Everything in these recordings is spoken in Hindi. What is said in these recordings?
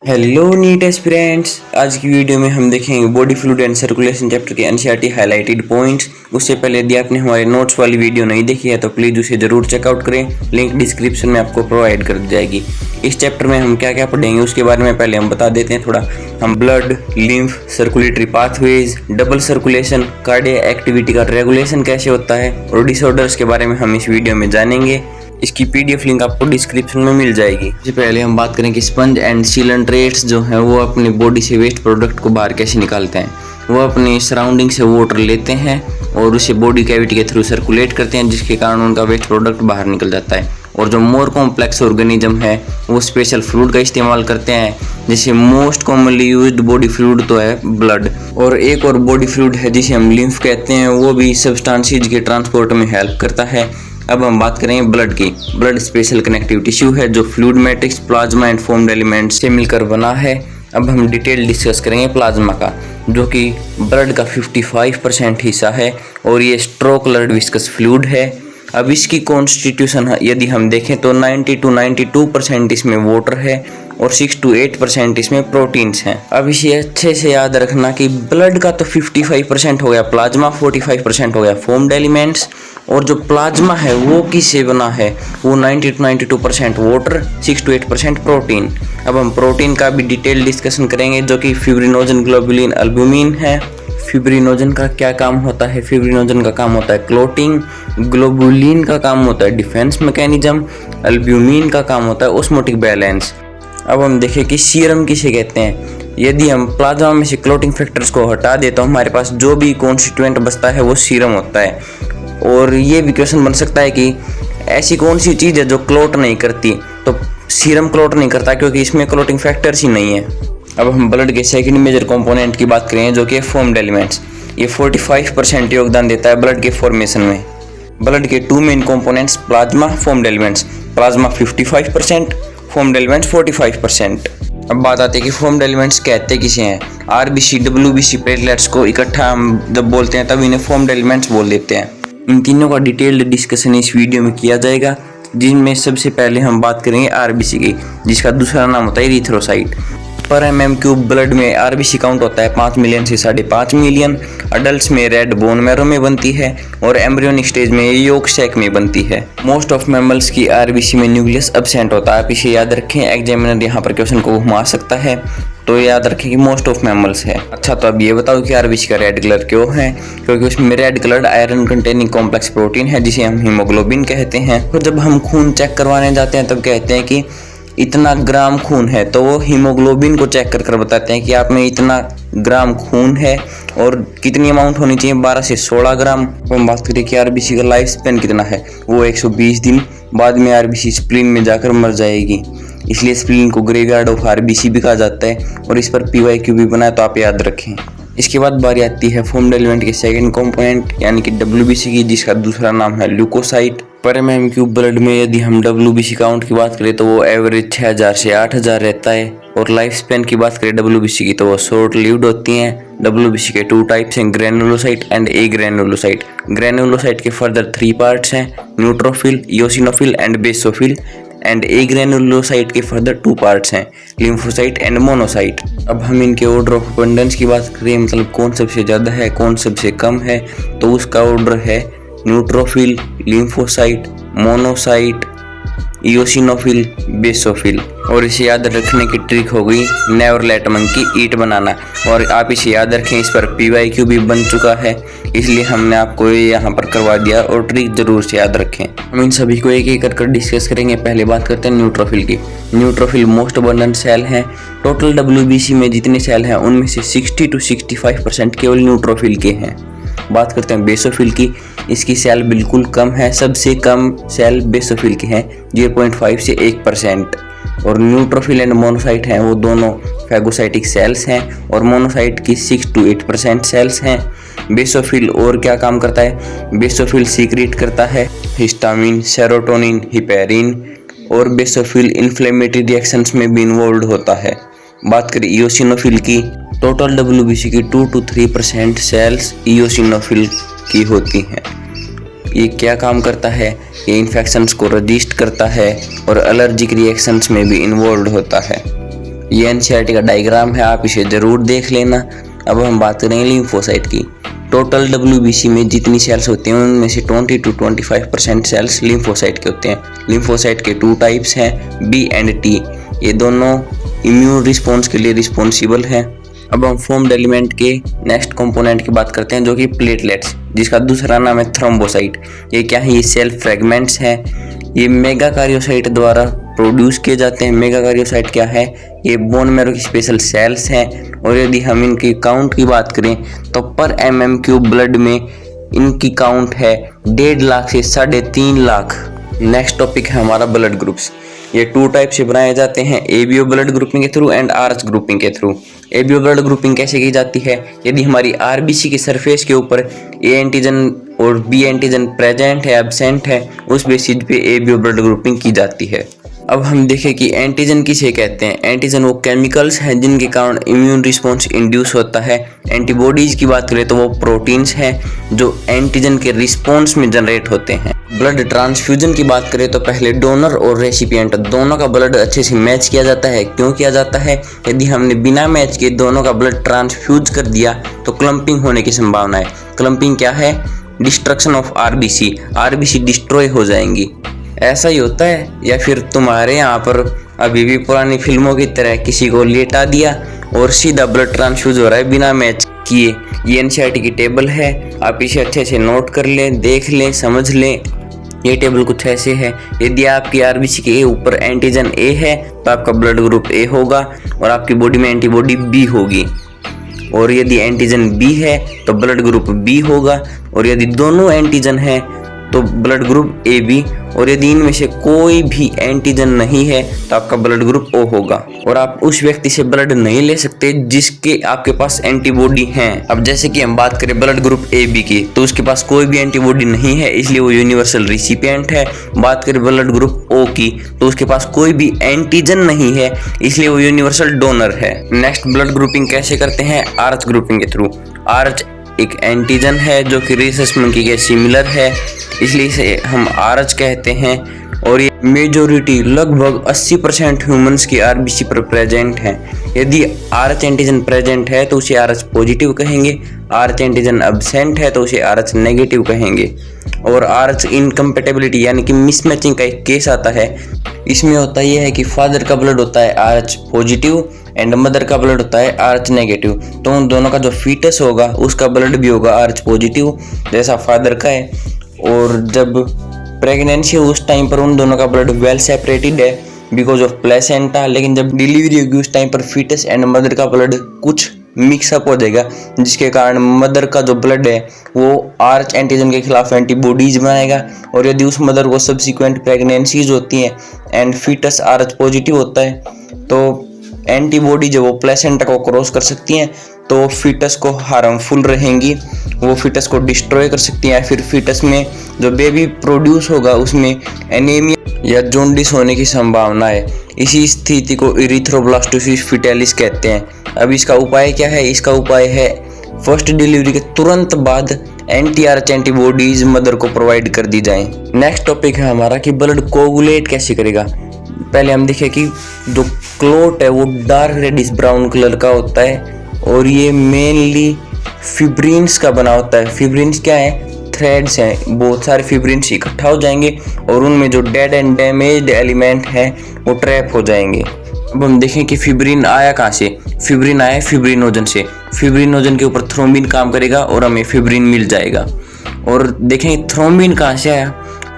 हेलो नीट एस्पिरेंट्स, आज की वीडियो में हम देखेंगे body fluid and circulation chapter के एनसीईआरटी हाइलाइटेड पॉइंट्स। उससे पहले यदि आपने हमारे नोट्स वाली वीडियो नहीं देखी है तो प्लीज़ उसे ज़रूर चेकआउट करें, लिंक डिस्क्रिप्शन में आपको प्रोवाइड कर दी जाएगी। इस चैप्टर में हम क्या क्या पढ़ेंगे उसके बारे में पहले हम बता देते हैं थोड़ा। हम blood, lymph, circulatory pathways, double circulation, cardiac activity का रेगुलेशन कैसे होता है और डिसऑर्डर्स के बारे में हम इस वीडियो में जानेंगे। इसकी पीडीएफ लिंक आपको डिस्क्रिप्शन में मिल जाएगी। इससे पहले हम बात करें कि स्पंज एंड सीलेंट्रेट्स जो हैं वो अपनी बॉडी से वेस्ट प्रोडक्ट को बाहर कैसे निकालते हैं। वो अपनी सराउंडिंग से वाटर लेते हैं और उसे बॉडी कैविटी के थ्रू सर्कुलेट करते हैं, जिसके कारण उनका वेस्ट प्रोडक्ट बाहर निकल जाता है। और जो मोर कॉम्प्लेक्स ऑर्गेनिज्म है वो स्पेशल फ्लूइड का इस्तेमाल करते हैं, जैसे most commonly used body fluid तो है ब्लड, और एक और बॉडी फ्लूइड है जिसे हम लिम्फ कहते हैं, वो भी सब्सटेंसेस के ट्रांसपोर्ट में हेल्प करता है। अब हम बात करेंगे ब्लड की। ब्लड स्पेशल कनेक्टिव टिश्यू है जो fluid matrix, plasma and formed elements से मिलकर बना है। अब हम डिटेल डिस्कस करेंगे प्लाज्मा का, जो कि ब्लड का 55% हिस्सा है और ये स्ट्रो कलर्ड विस्कस फ्लूइड है। अब इसकी कॉन्स्टिट्यूशन यदि हम देखें तो 90 to 92% इसमें वाटर है और 6 to 8% इसमें प्रोटीन्स हैं। अब इसे अच्छे से याद रखना कि ब्लड का तो 55% हो गया प्लाज्मा, 45% हो गया फोम्ड एलिमेंट्स, और जो प्लाज्मा है वो किससे बना है, वो 90 to 92% वाटर, 6 to 8% प्रोटीन। अब हम प्रोटीन का भी डिटेल डिस्कशन करेंगे, जो कि फिब्रिनोजन, ग्लोबुलिन, एल्ब्यूमिन है। फिब्रिनोजन का क्या काम होता है? फिब्रिनोजन का काम होता है क्लोटिंग, ग्लोबुलिन का काम होता है डिफेंस मैकेनिज्म, एल्ब्यूमिन का काम होता है ऑस्मोटिक बैलेंस। अब हम देखें कि सीरम किसे कहते हैं। यदि हम प्लाज्मा में से क्लोटिंग फैक्टर्स को हटा दें तो हमारे पास जो भी कॉन्स्टिट्यूएंट बचता है वो सीरम होता है। और ये भी क्वेश्चन बन सकता है कि ऐसी कौन सी चीज़ है जो क्लोट नहीं करती, तो सीरम क्लोट नहीं करता क्योंकि इसमें क्लोटिंग फैक्टर्स ही नहीं है। अब हम ब्लड के सेकंड मेजर कंपोनेंट की बात करें, जो कि फोम्ड एलिमेंट्स। ये 45% योगदान देता है ब्लड के फॉर्मेशन में। ब्लड के 2 main components, plasma, formed elements. Plasma 55%, formed elements 45%। अब बात आती है कि फोम्ड एलिमेंट्स कहते किसे हैं। आरबीसी, डब्ल्यूबीसी प्लेटलेट्स को इकट्ठा हम जब बोलते हैं तब इन्हें फोम्ड एलिमेंट्स बोल देते हैं। इन तीनों का डिटेल्ड डिस्कशन इस वीडियो में किया जाएगा, जिनमें सबसे पहले हम बात करेंगे आरबीसी की, जिसका दूसरा नाम होता है इरिथ्रोसाइट। पर mm³ ब्लड में आरबीसी काउंट होता है 5 मिलियन से 5.5 मिलियन। अडल्ट्स में रेड बोन मैरो में बनती है और एम्ब्रियोनिक स्टेज में योक सैक में बनती है। मोस्ट ऑफ मैमल्स की आरबीसी में न्यूक्लियस एब्सेंट होता है। आप इसे याद रखें, एग्जामिनर यहाँ पर क्वेश्चन को घुमा सकता है, तो याद रखें कि मोस्ट ऑफ मैमल्स है। अच्छा, तो अब ये बताओ कि आरबीसी का रेड कलर क्यों है? क्योंकि उसमें red coloured iron containing complex protein है, जिसे हम हीमोग्लोबिन कहते हैं। तो जब हम खून चेक करवाने जाते हैं तब कहते हैं कि इतना ग्राम खून है, तो वो हीमोग्लोबिन को चेक कर बताते हैं कि आप में इतना ग्राम खून है और कितनी अमाउंट होनी चाहिए, 12 से 16 ग्राम। हम बात करें कि आरबीसी का लाइफ स्पेन कितना है, वो 120 दिन। बाद में आरबीसी स्प्लीन में जाकर मर जाएगी, इसलिए स्प्लीन को ग्रेवयार्ड ऑफ आरबीसी भी कहा जाता है और इस पर PYQ भी बना है, तो आप याद रखें। इसके बाद बारी आती है फोम्ड एलिमेंट के सेकंड कंपोनेंट यानी कि WBC की, जिसका दूसरा नाम है ल्यूकोसाइट। पर mm³ ब्लड में यदि हम WBC काउंट की बात करें तो वो एवरेज 6000 से 8000 रहता है। और लाइफ स्पेन की बात करें WBC की तो वो शॉर्ट लिव्ड होती हैं। WBC के 2 टाइप्स हैं, ग्रेनुलोसाइट एंड एग्रेनुलोसाइट। ग्रेनुलोसाइट के फर्दर 3 पार्ट्स हैं, neutrophil, eosinophil and basophil. And agranulocyte के फर्दर 2 पार्ट्स हैं, लिम्फोसाइट एंड मोनोसाइट। अब हम इनके ऑर्डर ऑफ अबंडेंस की बात करें, मतलब कौन सबसे ज़्यादा है कौन सबसे कम है, तो उसका ऑर्डर है neutrophil, lymphocyte, monocyte, eosinophil, basophil. और इसे याद रखने की ट्रिक हो गई नेवर लेट मंकी ईट बनाना। और आप इसे याद रखें, इस पर PYQ भी बन चुका है, इसलिए हमने आपको ये यहाँ पर करवा दिया, और ट्रिक जरूर से याद रखें। हम इन सभी को एक एक कर डिस्कस करेंगे। पहले बात करते हैं न्यूट्रोफिल की। न्यूट्रोफिल मोस्ट अबंडेंट सेल हैं। टोटल WBC में जितने सेल हैं उनमें से 60 to 65% केवल न्यूट्रोफिल के हैं। बात करते हैं बेसोफिल की। इसकी सेल बिल्कुल कम है, सबसे कम सेल बेसोफिल के हैं, 0.5 से 1%। और न्यूट्रोफिल एंड मोनोसाइट हैं वो दोनों फैगोसाइटिक सेल्स हैं, और मोनोसाइट की 6 to 8% सेल्स हैं। बेसोफिल और क्या काम करता है? बेसोफिल सीक्रेट करता है हिस्टामिन, सेरोटोनिन, हिपेरिन, और बेसोफिल इन्फ्लेमेटरी रिएक्शंस में भी इन्वॉल्व होता है। बात करें इओसिनोफिल की, टोटल WBC की 2 to 3% सेल्स इओसिनोफिल की होती हैं। ये क्या काम करता है? ये इन्फेक्शंस को रजिस्ट करता है और एलर्जिक रिएक्शंस में भी इन्वॉल्व होता है। ये एनसीईआरटी का डायग्राम है, आप इसे ज़रूर देख लेना। अब हम बात करेंगे लिम्फोसाइट की। टोटल WBC में जितनी सेल्स होती हैं उनमें से 20 to 25% सेल्स लिम्फोसाइट के होते हैं। लिम्फोसाइट के 2 टाइप्स हैं, B and T। ये दोनों इम्यून रिस्पॉन्स के लिए रिस्पॉन्सिबल हैं। अब हम फॉर्म्ड एलिमेंट के नेक्स्ट कंपोनेंट की बात करते हैं, जो कि प्लेटलेट्स, जिसका दूसरा नाम है थ्रोम्बोसाइट। ये क्या है? ये सेल फ्रेगमेंट्स हैं। ये मेगाकारियोसाइट द्वारा प्रोड्यूस किए जाते हैं। मेगाकारियोसाइट क्या है? ये बोन मैरो की स्पेशल सेल्स हैं। और यदि हम इनकी काउंट की बात करें तो पर mm³ ब्लड में इनकी काउंट है 1.5 लाख से 3.5 लाख। नेक्स्ट टॉपिक है हमारा ब्लड ग्रुप्स। ये 2 टाइप से बनाए जाते हैं, ABO ब्लड ग्रुपिंग के थ्रू एंड RH ग्रुपिंग के थ्रू। ABO ब्लड ग्रुपिंग कैसे की जाती है? यदि हमारी RBC के सरफेस के ऊपर A एंटीजन और B एंटीजन प्रेजेंट है, एब्सेंट है, उस बेसिस पे ABO ब्लड ग्रुपिंग की जाती है। अब हम देखें कि एंटीजन किसे कहते हैं। एंटीजन वो केमिकल्स हैं जिनके कारण इम्यून रिस्पॉन्स इंड्यूस होता है। एंटीबॉडीज की बात करें तो वो प्रोटीन्स हैं जो एंटीजन के रिस्पॉन्स में जनरेट होते हैं। ब्लड ट्रांसफ्यूजन की बात करें तो पहले डोनर और रेसिपिएंट दोनों का ब्लड अच्छे से मैच किया जाता है। क्यों किया जाता है? यदि हमने बिना मैच के दोनों का ब्लड ट्रांसफ्यूज कर दिया तो क्लम्पिंग होने की संभावना है। क्लम्पिंग क्या है? डिस्ट्रक्शन ऑफ RBC डिस्ट्रॉय हो जाएंगी। ऐसा ही होता है। या फिर तुम्हारे यहाँ पर अभी भी पुरानी फिल्मों की तरह किसी को लेटा दिया और सीधा ब्लड ट्रांसफ्यूज हो रहा है बिना मैच किए। ये एनसीईआरटी की टेबल है, आप इसे अच्छे से नोट कर लें, देख लें, समझ लें। ये टेबल कुछ ऐसे है। यदि आपकी RBC के ऊपर एंटीजन A है तो आपका ब्लड ग्रुप A होगा और आपकी बॉडी में एंटीबॉडी B होगी। और यदि एंटीजन B है तो ब्लड ग्रुप B होगा। और यदि दोनों एंटीजन हैं तो ब्लड ग्रुप AB। और यदि इनमें से कोई भी एंटीजन नहीं है तो आपका ब्लड ग्रुप O होगा। और आप उस व्यक्ति से ब्लड नहीं ले सकते जिसके आपके पास एंटीबॉडी हैं। अब जैसे कि हम बात करें ब्लड ग्रुप AB की, तो उसके पास कोई भी एंटीबॉडी नहीं है, इसलिए वो यूनिवर्सल रिसिपिएंट है। बात करें ब्लड ग्रुप O की, तो उसके पास कोई भी एंटीजन नहीं है, इसलिए वो यूनिवर्सल डोनर है। नेक्स्ट ब्लड ग्रुपिंग कैसे करते हैं? RH ग्रुपिंग के थ्रू। RH एक एंटीजन है जो कि रिसस मंकी के सिमिलर है, इसलिए इसे हम RH कहते हैं। और ये मेजोरिटी लगभग 80% ह्यूमंस की RBC पर प्रेजेंट है। यदि RH एंटीजन प्रेजेंट है तो उसे RH पॉजिटिव कहेंगे, RH एंटीजन एब्सेंट है तो उसे RH नेगेटिव कहेंगे। और RH इनकम्पेटेबिलिटी यानी कि मिसमैचिंग का एक केस आता है। इसमें होता यह है कि फादर का ब्लड होता है RH पॉजिटिव एंड मदर का ब्लड होता है RH नेगेटिव। तो उन दोनों का जो फीटस होगा उसका ब्लड भी होगा RH पॉजिटिव जैसा फादर का है। और जब प्रेगनेंसी उस टाइम पर उन दोनों का ब्लड वेल सेपरेटेड है बिकॉज ऑफ प्लेसेंटा। लेकिन जब डिलीवरी होगी उस टाइम पर फीटस एंड मदर का ब्लड कुछ मिक्सअप हो जाएगा, जिसके कारण मदर का जो ब्लड है वो RH एंटीजन के खिलाफ एंटीबॉडीज बनाएगा। और यदि उस मदर को सब्सिक्वेंट प्रेगनेंसीज होती हैं एंड फीटस RH पॉजिटिव होता है तो एंटीबॉडी जो वो प्लेसेंटा को क्रॉस कर सकती हैं तो फीटस को हार्मफुल रहेंगी, वो फीटस को डिस्ट्रॉय कर सकती हैं। फिर फीटस में जो बेबी प्रोड्यूस होगा उसमें एनीमिया या जॉन्डिस होने की संभावना है। इसी स्थिति को इरिथ्रोब्लास्टोसिस फिटालिस कहते हैं। अब इसका उपाय क्या है? इसका उपाय है फर्स्ट डिलीवरी के तुरंत बाद anti-RH एंटीबॉडीज मदर को प्रोवाइड कर दी जाएं। नेक्स्ट टॉपिक है हमारा कि ब्लड कोगुलेट कैसे करेगा। पहले हम देखें कि जो क्लोट है वो डार्क रेडिश ब्राउन कलर का होता है और ये मेनली फिब्रिन्स का बना होता है। फिब्रिन्स क्या है? थ्रेड्स हैं, बहुत सारे फिब्रिन्स इकट्ठा हो जाएंगे और उनमें जो डेड एंड डैमेज्ड एलिमेंट हैं वो ट्रैप हो जाएंगे। अब हम देखें कि फिब्रिन आया कहाँ से। फिब्रिन आया फिब्रिनोजन से। फिब्रिनोजन के ऊपर थ्रोम्बिन काम करेगा और हमें फिब्रिन मिल जाएगा। और देखें थ्रोम्बिन कहाँ से आया।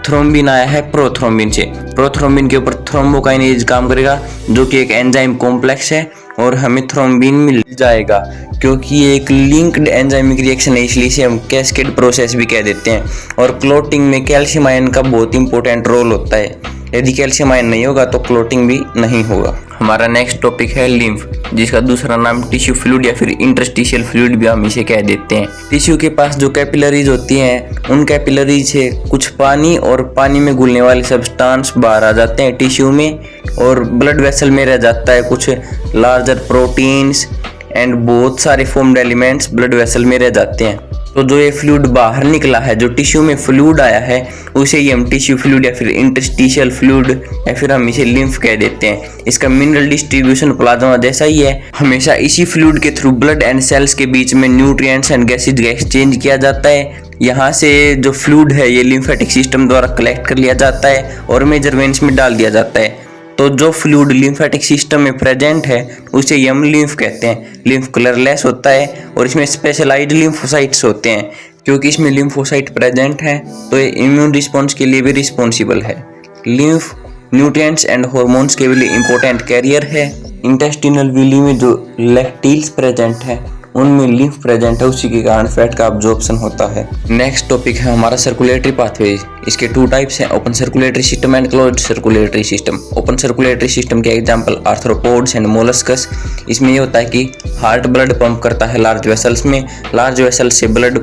थ्रोम्बिन आया है प्रोथ्रोम्बिन से। प्रोथ्रोम्बिन के ऊपर थ्रोम्बोकाइनेज काम करेगा जो कि एक एंजाइम कॉम्प्लेक्स है और हमें थ्रोम्बिन मिल जाएगा क्योंकि ये एक लिंक्ड एंजाइमिक रिएक्शन है, इसलिए इसे हम कैस्केड प्रोसेस भी कह देते हैं। और क्लोटिंग में कैल्शियम आयन का बहुत इंपॉर्टेंट रोल होता है। यदि कैल्शियम आयन नहीं होगा तो क्लोटिंग भी नहीं होगा। हमारा नेक्स्ट टॉपिक है लिम्फ, जिसका दूसरा नाम टिश्यू फ्लूइड या फिर इंटरस्टिशियल फ्लूइड भी हम इसे कह देते हैं। टिश्यू के पास जो कैपिलरीज होती हैं उन कैपिलरीज से कुछ पानी और पानी में घुलने वाले सब्सटेंस बाहर आ जाते हैं टिश्यू में और ब्लड वेसल में रह जाता है कुछ लार्जर प्रोटीन्स एंड बहुत सारे फॉर्म्ड एलिमेंट्स ब्लड वेसल में रह जाते हैं। तो जो ये फ्लूइड बाहर निकला है, जो टिश्यू में फ्लूइड आया है, उसे ही हम टिश्यू फ्लूइड या फिर इंटरस्टिशियल फ्लूइड या फिर हम इसे लिम्फ कह देते हैं। इसका मिनरल डिस्ट्रीब्यूशन प्लाज्मा जैसा ही है। हमेशा इसी फ्लूइड के थ्रू ब्लड एंड सेल्स के बीच में न्यूट्रिएंट्स एंड गैसेज का एक्सचेंज किया जाता है। यहाँ से जो फ्लूइड है ये लिम्फेटिक सिस्टम द्वारा कलेक्ट कर लिया जाता है और मेजर वेन्स में डाल दिया जाता है। तो जो फ्लूइड लिम्फेटिक सिस्टम में प्रेजेंट है उसे हम लिम्फ कहते हैं। लिम्फ कलरलेस होता है और इसमें स्पेशलाइज्ड लिम्फोसाइट्स होते हैं। क्योंकि इसमें लिम्फोसाइट प्रेजेंट है तो ये इम्यून रिस्पॉन्स के लिए भी रिस्पॉन्सिबल है। लिम्फ न्यूट्रिएंट्स एंड हॉर्मोन्स के लिए इंपॉर्टेंट कैरियर है। इंटेस्टिनल विली में जो लैक्टील्स प्रेजेंट है उनमें लिम्फ प्रेजेंट है, उसी के कारण फैट का अब्जॉर्प्शन होता है। नेक्स्ट टॉपिक है हमारा सर्कुलेटरी पाथवेज। इसके 2 टाइप्स हैं, open circulatory system and closed circulatory system. Open circulatory system के एग्जांपल आर्थ्रोपोड्स एंड मोलस्कस। इसमें ये होता है कि हार्ट ब्लड पंप करता है लार्ज वेसल्स में, लार्ज वेसल्स से ब्लड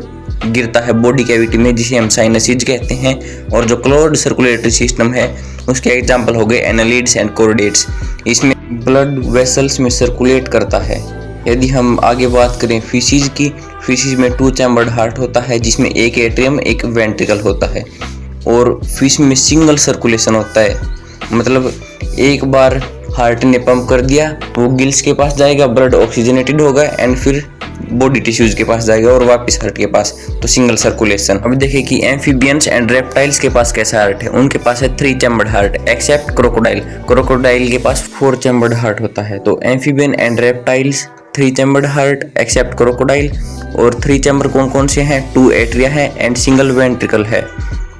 गिरता है बॉडी कैविटी में जिसे हम साइनसिज कहते हैं। और जो क्लोज्ड सर्कुलेटरी सिस्टम है उसके एग्जांपल हो गए एनालिड्स एंड कोर्डेट्स। इसमें ब्लड वेसल्स में सर्कुलेट करता है। यदि हम आगे बात करें फीसिस की, फीसिस में 2 चैम्बर्ड हार्ट होता है जिसमें एक एट्रियम एक वेंट्रिकल होता है। और फिश में सिंगल सर्कुलेशन होता है, मतलब एक बार हार्ट ने पंप कर दिया वो गिल्स के पास जाएगा, ब्लड ऑक्सीजनेटेड होगा एंड फिर बॉडी टिश्यूज के पास जाएगा और वापस हार्ट के पास, तो सिंगल सर्कुलेशन। अब देखिए कि एम्फीबियंस एंड रेप्टाइल्स के पास कैसा हार्ट है। उनके पास है 3 chambered heart except crocodile. Crocodile के पास 4 चैम्बर्ड हार्ट होता है। तो amphibian and reptiles 3 chambered heart except crocodile. और 3 चैम्बर कौन कौन से हैं, 2 एट्रिया है एंड सिंगल वेंट्रिकल है।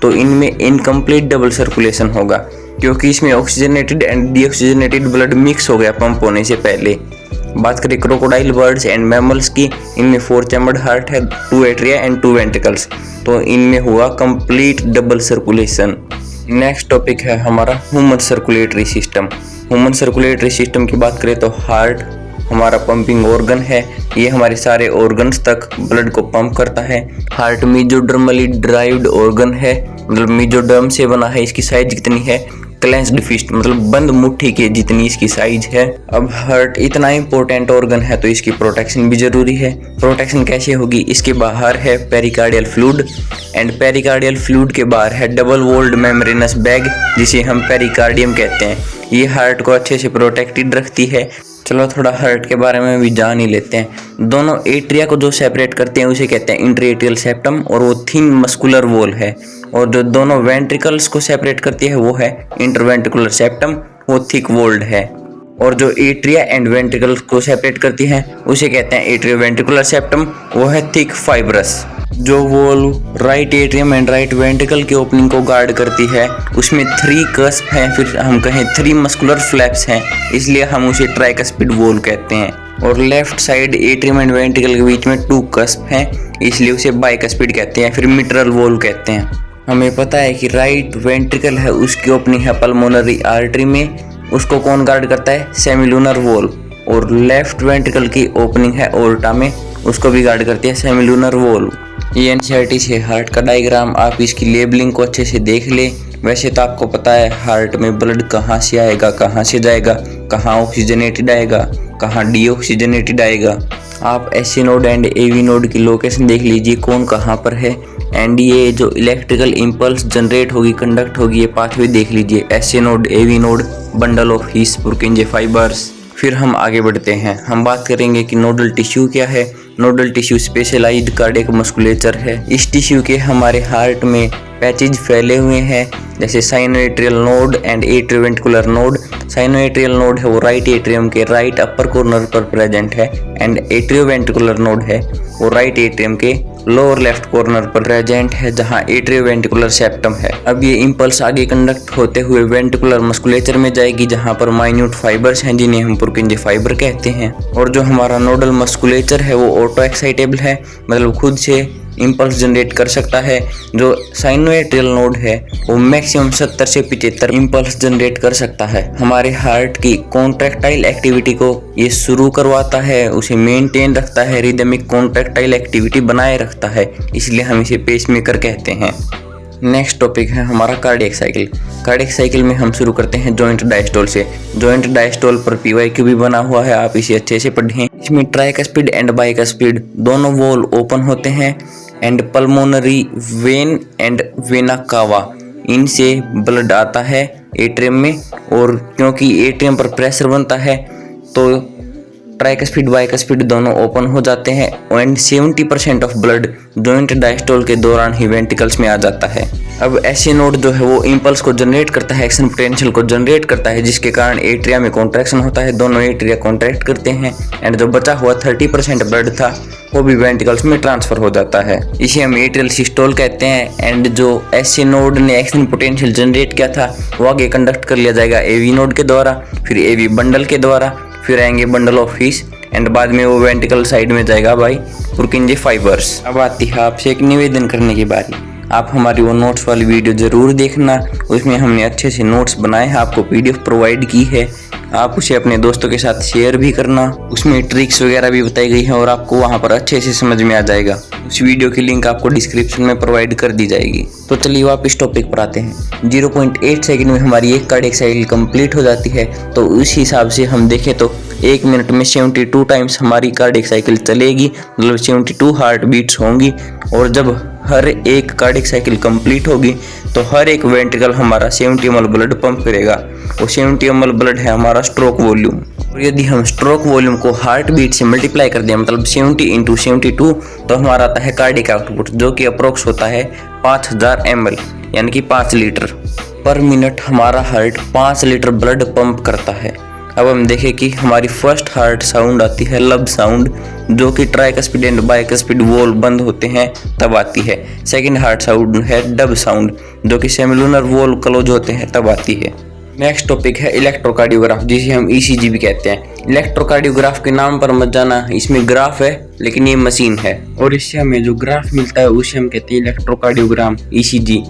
तो इनमें इनकम्प्लीट डबल सर्कुलेशन होगा क्योंकि इसमें oxygenated and deoxygenated blood mix हो गया पंप होने से पहले। बात करें क्रोकोडाइल, बर्ड्स एंड मैमल्स की, इनमें 4 चैम्बर्ड हार्ट है, 2 एट्रिया एंड 2 वेंट्रिकल्स। तो इनमें हुआ complete double circulation. Next topic है हमारा human circulatory system. Human circulatory system की बात करें तो हार्ट हमारा पंपिंग ऑर्गन है। ये हमारे सारे ऑर्गन्स तक ब्लड को पंप करता है। हार्ट मेजोडर्मली ड्राइव्ड ऑर्गन है, मतलब मेजोडर्म से बना है। इसकी साइज कितनी है, क्लेंस्ड फिस्ट, मतलब बंद मुट्ठी के जितनी इसकी साइज है। अब हार्ट इतना इंपॉर्टेंट ऑर्गन है तो इसकी प्रोटेक्शन भी जरूरी है। प्रोटेक्शन कैसे होगी, इसके बाहर है pericardial fluid and pericardial fluid के बाहर है डबल वॉल्ड मेम्ब्रेनस बैग जिसे हम पेरिकार्डियम कहते हैं। ये हार्ट को अच्छे से प्रोटेक्टेड रखती है। चलो थोड़ा हार्ट के बारे में भी जान ही लेते हैं। दोनों एट्रिया को जो सेपरेट करते हैं उसे कहते हैं इंटरएट्रियल सेप्टम और वो थिन मस्कुलर वॉल है। और जो दोनों वेंट्रिकल्स को सेपरेट करती है वो है इंटरवेंट्रिकुलर सेप्टम, वो थिक वॉल्ड है। और जो एट्रिया एंड वेंट्रिकल्स को सेपरेट करती है उसे कहते हैं एट्रियोवेंट्रिकुलर सेप्टम, वो है थिक फाइब्रस। जो wall right atrium and right ventricle की ओपनिंग को गार्ड करती है उसमें 3 कस्प हैं, फिर हम कहें 3 मस्कुलर फ्लैप्स हैं, इसलिए हम उसे ट्राइकस्पिड वॉल कहते हैं। और left side atrium and ventricle के बीच में 2 कस्प हैं, इसलिए उसे बाइकस्पिड कहते हैं, फिर मिट्रल वॉल कहते हैं। हमें पता है कि राइट वेंट्रिकल है उसकी ओपनिंग है पल्मोनरी आर्टरी में, उसको कौन गार्ड करता है, सेमिलुनर वॉल। और लेफ्ट वेंट्रिकल की ओपनिंग है ओर्टा में, उसको भी गार्ड करती है सेमिलुनर वॉल। ये एनसीईआरटी से हार्ट का डायग्राम, आप इसकी लेबलिंग को अच्छे से देख ले। वैसे तो आपको पता है हार्ट में ब्लड कहाँ से आएगा, कहाँ से जाएगा, कहाँ ऑक्सीजनेटेड आएगा, कहाँ डीऑक्सीजनेटेड आएगा। आप SC node and AV node की लोकेशन देख लीजिए कौन कहाँ पर है। एंड ये जो इलेक्ट्रिकल इंपल्स जनरेट होगी, कंडक्ट होगी, ये पाथवे देख लीजिए, SC node, AV node, bundle of His Purkinje fibres. फिर हम आगे बढ़ते हैं, हम बात करेंगे कि नोडल टिश्यू क्या है। Nodal tissue specialised cardiac musculature है। इस टिश्यू के हमारे हार्ट में पैचेज फैले हुए हैं, जैसे sinoatrial node and atrioventricular node. Sinoatrial node है वो राइट एट्रियम के राइट अपर कॉर्नर पर प्रेजेंट है एंड एट्रियोवेंट्रिकुलर नोड है वो राइट एट्रियम के लोअर लेफ्ट कॉर्नर पर प्रेजेंट है जहां एट्रियोवेंट्रिकुलर सेप्टम है। अब ये इंपल्स आगे कंडक्ट होते हुए वेंट्रिकुलर मस्कुलेचर में जाएगी जहां पर माइन्यूट फाइबर्स हैं जिन्हें हम पुरकिंजे फाइबर कहते हैं। और जो हमारा नोडल मस्कुलेचर है वो ऑटो एक्साइटेबल है, मतलब खुद से इंपल्स जनरेट कर सकता है। जो साइनोएट्रियल नोड है वो मैक्सिमम 70 से 75 इंपल्स जनरेट कर सकता है। हमारे हार्ट की कॉन्ट्रैक्टाइल एक्टिविटी को ये शुरू करवाता है, उसे मेंटेन रखता है, रिदमिक कॉन्ट्रैक्टाइल एक्टिविटी बनाए रखता है, इसलिए हम इसे पेसमेकर कहते हैं। नेक्स्ट टॉपिक है हमारा कार्डियक साइकिल। कार्डियक साइकिल में हम शुरू करते हैं जॉइंट डायस्टोल से। जॉइंट डायस्टोल पर पीवाईक्यू भी बना हुआ है, आप इसे अच्छे से पढ़ें। इसमें ट्राइकस्पिड एंड बाइकस्पिड दोनों वॉल ओपन होते हैं and pulmonary vein and vena cava, इनसे ब्लड आता है एट्रियम में, और क्योंकि एट्रियम पर प्रेशर बनता है तो ट्राइकस्पिड बाइकस्पिड दोनों ओपन हो जाते हैं and 70% of blood joint diastole के दौरान ही वेंट्रिकल्स में आ जाता है। अब ऐसे नोड जो है वो इम्पल्स को जनरेट करता है, एक्शन पोटेंशियल को जनरेट करता है, जिसके कारण एट्रिया में कॉन्ट्रैक्शन होता है, दोनों एट्रिया कॉन्ट्रैक्ट करते हैं एंड जो बचा हुआ 30% ब्लड था वो भी वेंट्रिकल्स में ट्रांसफर हो जाता है। इसे हम एट्रियल सिस्टोल कहते हैं एंड जो ऐसे नोड ने एक्शन पोटेंशियल जनरेट किया था वो आगे कंडक्ट कर लिया जाएगा एवी नोड के द्वारा, फिर एवी बंडल के द्वारा, फिर आएंगे बंडल ऑफ फिश एंड बाद में वो वेंट्रिकल साइड में जाएगा बाई पुरकिंजे फाइबर्स। अब आती है आपसे एक निवेदन करने की बारी, आप हमारी वो नोट्स वाली वीडियो ज़रूर देखना, उसमें हमने अच्छे से नोट्स बनाए हैं, आपको PDF प्रोवाइड की है, आप उसे अपने दोस्तों के साथ शेयर भी करना, उसमें ट्रिक्स वगैरह भी बताई गई है और आपको वहाँ पर अच्छे से समझ में आ जाएगा। उस वीडियो की लिंक आपको डिस्क्रिप्शन में प्रोवाइड कर दी जाएगी। तो चलिए वापस टॉपिक पर आते हैं। 0.8 सेकंड में हमारी एक कार्डियक साइकिल कंप्लीट हो जाती है, तो उस हिसाब से हम देखें तो 1 मिनट में 72 टाइम्स हमारी कार्डियक साइकिल चलेगी, मतलब 72 हार्ट बीट्स होंगी, और जब हर एक कार्डियक साइकिल कंप्लीट होगी तो हर एक वेंट्रिकल हमारा 70 ml ब्लड पंप करेगा, और 70 ml ब्लड है हमारा स्ट्रोक वॉल्यूम। और यदि हम स्ट्रोक वॉल्यूम को हार्ट बीट से मल्टीप्लाई कर दें, मतलब 70 × 72, तो हमारा आता है कार्डियक आउटपुट, जो कि अप्रोक्स होता है 5000 ml, यानी कि 5 लीटर पर मिनट हमारा हार्ट 5 लीटर ब्लड पंप करता है। अब हम देखें कि हमारी फर्स्ट हार्ट साउंड आती है लब साउंड, जो कि ट्राइकस्पिड एंड बाइकस्पिड वॉल बंद होते हैं तब आती है। सेकंड हार्ट साउंड है डब साउंड, जो कि सेमिलुनर वॉल क्लोज होते हैं तब आती है। नेक्स्ट टॉपिक है इलेक्ट्रोकार्डियोग्राफ, जिसे हम ECG भी कहते हैं। इलेक्ट्रोकार्डियोग्राफ के नाम पर मत जाना, इसमें ग्राफ है लेकिन ये मशीन है, और इससे हमें जो ग्राफ मिलता है उसे हम कहते हैं electrocardiogram ECG।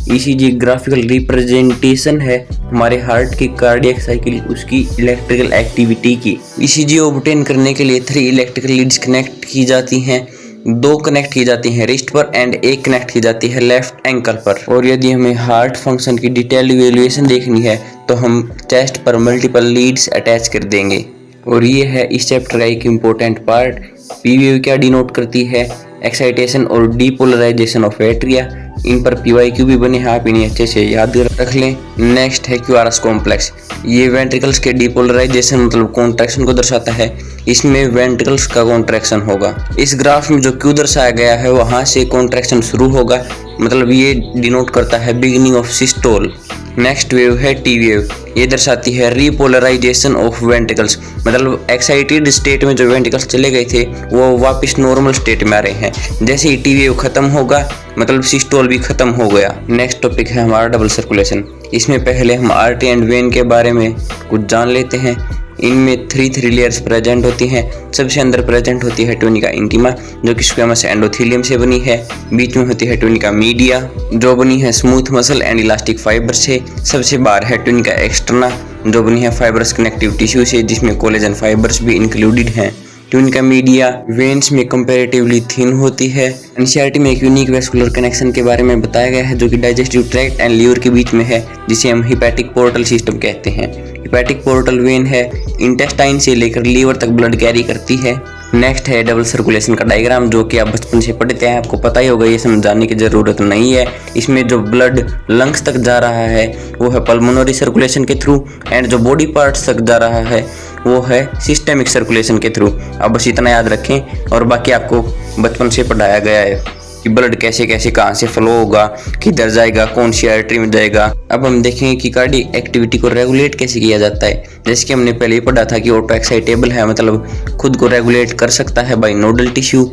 ECG graphical representation है हमारे हार्ट की कार्डियक साइकिल, उसकी इलेक्ट्रिकल एक्टिविटी की। ECG ऑब्टेन करने के लिए 3 इलेक्ट्रिकल लीड्स कनेक्ट की जाती हैं, 2 कनेक्ट की जाती हैं रिस्ट पर एंड 1 कनेक्ट की जाती है लेफ्ट एंकल पर। और यदि हमें हार्ट फंक्शन की डिटेल इवेल्युएशन देखनी है तो हम चेस्ट पर मल्टीपल लीड्स अटैच कर देंगे। और ये है इस चैप्टर का एक इम्पोर्टेंट पार्ट। PVV क्या डिनोट करती है? एक्साइटेशन और डीपोलराइजेशन ऑफ एट्रिया। इन पर PYQ भी बने हैं, आप इन्हें अच्छे से याद रख लें। नेक्स्ट है QRS कॉम्प्लेक्स, ये वेंट्रिकल्स के डीपोलराइजेशन मतलब कॉन्ट्रैक्शन को दर्शाता है, इसमें वेंट्रिकल्स का कॉन्ट्रैक्शन होगा। इस ग्राफ में जो Q दर्शाया गया है वहाँ से कॉन्ट्रैक्शन शुरू होगा, मतलब ये डिनोट करता है beginning of systole. Next wave है T वेव, ये दर्शाती है रीपोलराइजेशन ऑफ वेंट्रिकल्स, मतलब एक्साइटेड स्टेट में जो वेंट्रिकल्स चले गए थे वो वापस नॉर्मल स्टेट में आ रहे हैं। जैसे ही T वेव खत्म होगा मतलब सिस्टोल भी खत्म हो गया। नेक्स्ट टॉपिक है हमारा डबल सर्कुलेशन। इसमें पहले हम आर्टरी एंड वेन के बारे में कुछ जान लेते हैं। इनमें 3 लेयर्स प्रेजेंट होती हैं। सबसे अंदर प्रेजेंट होती है ट्यूनिका इंटीमा, जो कि स्क्वेमस एंडोथेलियम से बनी है। बीच में होती है ट्यूनिका मीडिया, जो बनी है smooth muscle and elastic fibre से। सबसे बाहर है ट्यूनिका एक्सटर्ना, जो बनी है फाइबरस कनेक्टिव टिश्यू से, जिसमें कोलेजन फाइबर्स भी इंक्लूडेड हैं। ट्यूनिका मीडिया वेन्स में कंपैरेटिवली थिन होती है। एनसीईआरटी में एक यूनिक वेस्कुलर कनेक्शन के बारे में बताया गया है, जो कि डाइजेस्टिव ट्रैक्ट एंड लीवर के बीच में है, जिसे हम हिपैटिक पोर्टल सिस्टम कहते हैं। हिपैटिक पोर्टल वेन है, इंटेस्टाइन से लेकर लीवर तक ब्लड कैरी करती है। नेक्स्ट है डबल सर्कुलेशन का डायग्राम, जो कि आप बचपन से पढ़ते हैं, आपको पता ही होगा, ये समझाने की ज़रूरत नहीं है। इसमें जो ब्लड लंग्स तक जा रहा है वो है पल्मोनरी सर्कुलेशन के थ्रू, एंड जो बॉडी पार्ट्स तक जा रहा है वो है सिस्टेमिक सर्कुलेशन के थ्रू। अब बस इतना याद रखें, और बाकी आपको बचपन से पढ़ाया गया है कि ब्लड कैसे कैसे कहाँ से फ्लो होगा, किधर जाएगा, कौन सी आर्टरी में जाएगा। अब हम देखेंगे कि कार्डियक एक्टिविटी को रेगुलेट कैसे किया जाता है। जैसे कि हमने पहले ही पढ़ा था कि ऑटो एक्साइटेबल है, मतलब खुद को रेगुलेट कर सकता है by nodal tissue.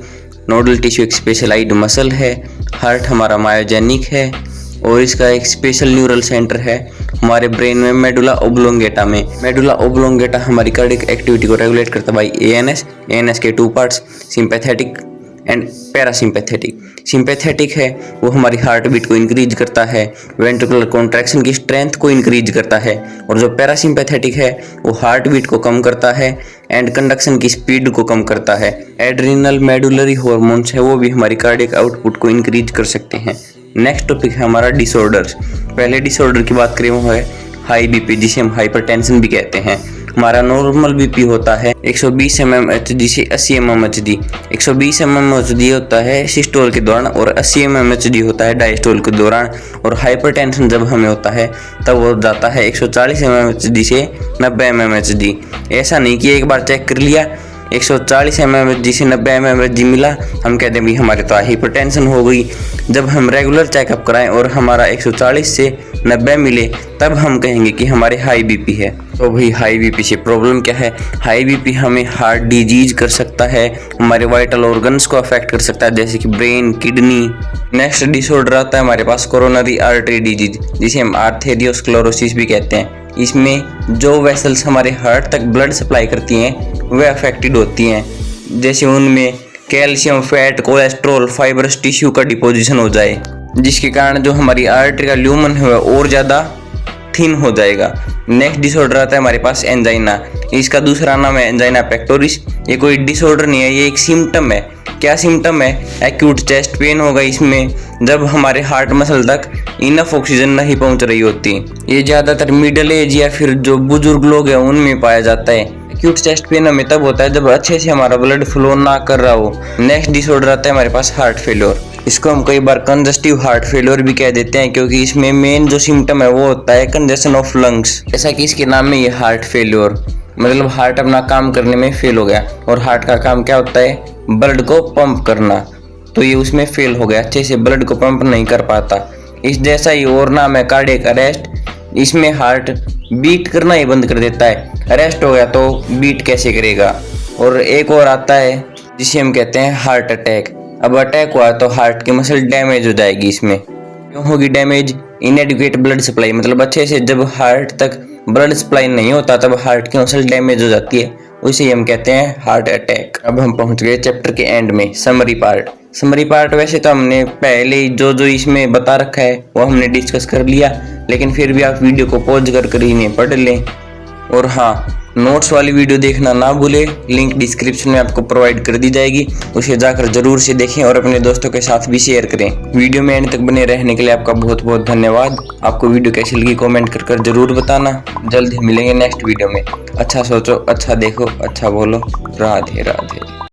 Nodal tissue एक स्पेशलाइज्ड मसल है। हार्ट हमारा मायोजेनिक है, और इसका एक स्पेशल न्यूरल सेंटर है हमारे ब्रेन में मेडुला ओब्लोंगेटा में। मेडुला ओब्लोंगेटा हमारी कार्डियक एक्टिविटी को रेगुलेट करता है बाय ANS के 2 parts, sympathetic and parasympathetic. Sympathetic है वो हमारी हार्ट बीट को इंक्रीज करता है, वेंट्रिकुलर कॉन्ट्रैक्शन की स्ट्रेंथ को इंक्रीज करता है, और जो पैरासिम्पैथेटिक है वो हार्ट बीट को कम करता है एंड कंडक्शन की स्पीड को कम करता है। एड्रिनल मेडुलरी हार्मोन्स है वो भी हमारी कार्डियक आउटपुट को इंक्रीज कर सकते हैं। नेक्स्ट टॉपिक है हमारा डिसऑर्डर्स। पहले डिसऑर्डर की बात करें वो है हाई BP, जिसे हम हाइपरटेंशन भी कहते हैं। हमारा नॉर्मल बीपी होता है 120 mmHg से 80 mmHg। 120 mmHg होता है सिस्टोल के दौरान और 80 mmHg होता है डायस्टोल के दौरान। और हाइपरटेंशन जब हमें होता है तब वो जाता है 140 mmHg से 90 mmHg। ऐसा नहीं कि एक बार चेक कर लिया 140 mmHg से 90 mmHg मिला, हम कहते हैं भाई हमारे तो हाइपरटेंशन हो गई। जब हम रेगुलर चेकअप कराएं और हमारा 140 से 90 मिले तब हम कहेंगे कि हमारे हाई बीपी है। तो भाई हाई बीपी से प्रॉब्लम क्या है? हाई बीपी हमें हार्ट डिजीज कर सकता है, हमारे वाइटल ऑर्गन्स को अफेक्ट कर सकता है जैसे कि ब्रेन, किडनी। नेक्स्ट डिसऑर्डर आता है हमारे पास कोरोनरी आर्टरी डिजीज, जिसे हम आर्थेरियोस्क्लेरोसिस भी कहते हैं। इसमें जो वेसल्स हमारे हार्ट तक ब्लड सप्लाई करती हैं वे अफेक्टेड होती हैं, जैसे उनमें calcium, fat, cholesterol, fibrous tissue का डिपोजिशन हो जाए, जिसके कारण जो हमारी आर्टरी का ल्यूमन है वह और ज़्यादा थिन हो जाएगा। नेक्स्ट डिसऑर्डर आता है हमारे पास एंजाइना। इसका दूसरा नाम है एंजाइना पेक्टोरिस। ये कोई डिसऑर्डर नहीं है, ये एक सिम्टम है। क्या सिम्टम है? एक्यूट चेस्ट पेन होगा इसमें जब हमारे हार्ट मसल तक इनफ ऑक्सीजन नहीं पहुंच रही होती। ये ज़्यादातर मिडिल एज या फिर जो बुजुर्ग लोग हैं उनमें पाया जाता है। एक्यूट चेस्ट पेन हमें तब होता है जब अच्छे से हमारा ब्लड फ्लो ना कर रहा हो। नेक्स्ट डिसऑर्डर आता है हमारे पास हार्ट फेल्योर। इसको हम कई बार कंजस्टिव हार्ट फेल्योर भी कह देते हैं, क्योंकि इसमें मेन जो सिम्टम है वो होता है कंजेशन ऑफ लंग्स। जैसा कि इसके नाम में ये हार्ट फेल्योर मतलब हार्ट अपना काम करने में फेल हो गया। और हार्ट का काम क्या होता है? ब्लड को पंप करना। तो ये उसमें फेल हो गया, अच्छे से ब्लड को पंप नहीं कर पाता। इस जैसा ही और नाम है कार्डियक अरेस्ट। इसमें हार्ट बीट करना ही बंद कर देता है। अरेस्ट हो गया तो बीट कैसे करेगा? और एक और आता है जिसे हम कहते हैं हार्ट अटैक। अब अटैक हुआ तो हार्ट की मसल डैमेज हो जाएगी। इसमें क्यों होगी डैमेज? इनएडिक्वेट ब्लड सप्लाई, मतलब अच्छे से जब हार्ट तक ब्लड सप्लाई नहीं होता तब हार्ट की मसल डैमेज हो जाती है, उसे हम कहते हैं हार्ट अटैक। अब हम पहुंच गए चैप्टर के एंड में, समरी पार्ट। समरी पार्ट वैसे तो हमने पहले ही जो इसमें बता रखा है वो हमने डिस्कस कर लिया, लेकिन फिर भी आप वीडियो को पॉज कर इन्हें पढ़ लें। और हाँ, नोट्स वाली वीडियो देखना ना भूलें, लिंक डिस्क्रिप्शन में आपको प्रोवाइड कर दी जाएगी, उसे जाकर जरूर से देखें और अपने दोस्तों के साथ भी शेयर करें। वीडियो में एंड तक बने रहने के लिए आपका बहुत बहुत धन्यवाद। आपको वीडियो कैसी लगी कमेंट कर जरूर बताना। जल्द ही मिलेंगे नेक्स्ट वीडियो में। अच्छा सोचो, अच्छा देखो, अच्छा बोलो। राधे राधे।